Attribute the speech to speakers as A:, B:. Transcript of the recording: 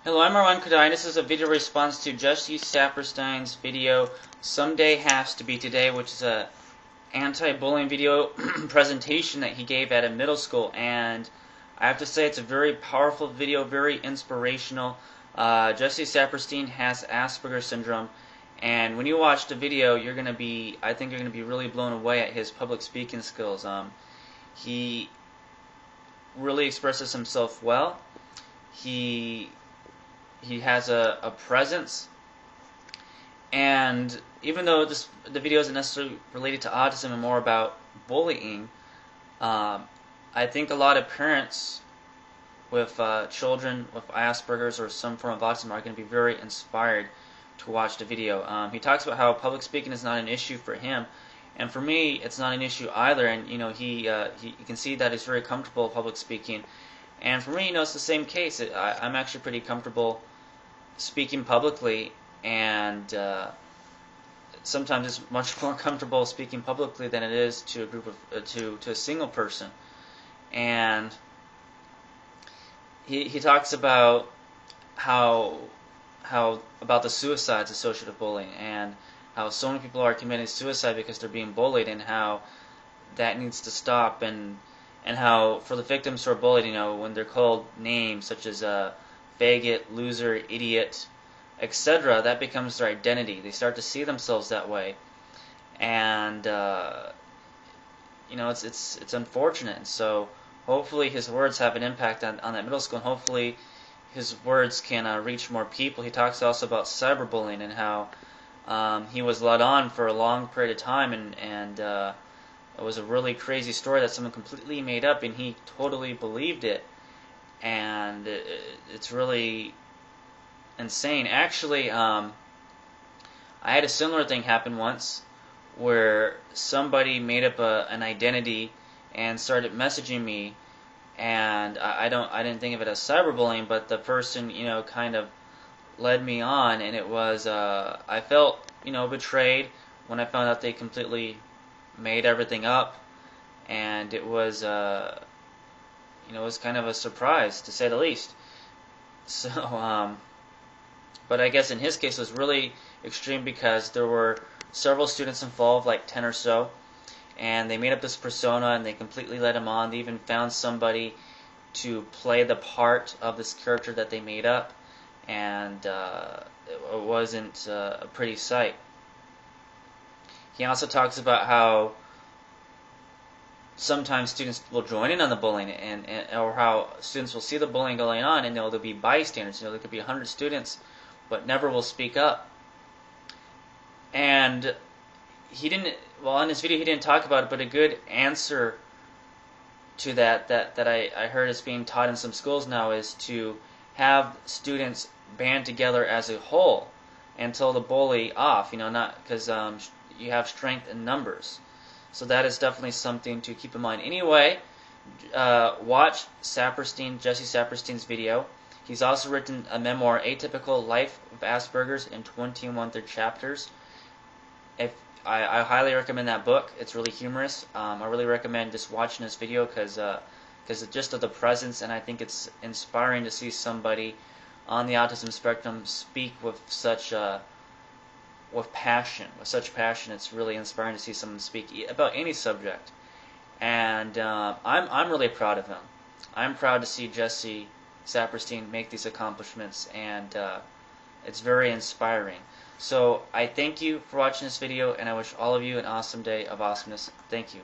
A: Hello, I'm Marwan Kodai. This is a video response to Jesse Saperstein's video, Someday Has to Be Today, which is a anti-bullying video presentation that he gave at a middle school. And I have to say it's a very powerful video, very inspirational. Jesse Saperstein has Asperger's syndrome. And when you watch the video, I think you're going to be really blown away at his public speaking skills. He really expresses himself well. He has a presence, and even though the video isn't necessarily related to autism and more about bullying, I think a lot of parents with children with Asperger's or some form of autism are going to be very inspired to watch the video. He talks about how public speaking is not an issue for him, and for me, it's not an issue either. And he you can see that he's very comfortable public speaking. And for me, it's the same case. I'm actually pretty comfortable speaking publicly, and sometimes it's much more comfortable speaking publicly than it is to a group of to a single person. And he talks about how about the suicides associated with bullying, and how so many people are committing suicide because they're being bullied, and how that needs to stop, and how for the victims who are bullied, when they're called names such as faggot, loser, idiot, etc., that becomes their identity. They start to see themselves that way, and it's unfortunate. And so hopefully his words have an impact on that middle school, and hopefully his words can reach more people. He talks also about cyberbullying and how he was led on for a long period of time, and it was a really crazy story that someone completely made up, and he totally believed it. And it's really insane. Actually, I had a similar thing happen once, where somebody made up an identity and started messaging me, and I didn't think of it as cyberbullying, but the person kind of led me on, and it was I felt betrayed when I found out they completely made everything up, and it was it was kind of a surprise, to say the least. So, but I guess in his case it was really extreme because there were several students involved, like 10 or so, and they made up this persona and they completely led him on. They even found somebody to play the part of this character that they made up, and it wasn't a pretty sight. He also talks about how sometimes students will join in on the bullying, or how students will see the bullying going on, and there'll be bystanders. There could be 100 students, but never will speak up. And he didn't. Well, in this video, he didn't talk about it, but a good answer to that I heard is being taught in some schools now is to have students band together as a whole and tell the bully off. Not because you have strength in numbers. So that is definitely something to keep in mind. Anyway, watch Jesse Saperstein's video. He's also written a memoir, Atypical Life of Asperger's, in 21 chapters. I highly recommend that book. It's really humorous. I really recommend just watching this video because just of the presence, and I think it's inspiring to see somebody on the autism spectrum speak with such passion. It's really inspiring to see someone speak about any subject, and I'm really proud of him. I'm proud to see Jesse Saperstein make these accomplishments, and it's very inspiring. So I thank you for watching this video, and I wish all of you an awesome day of awesomeness. Thank you.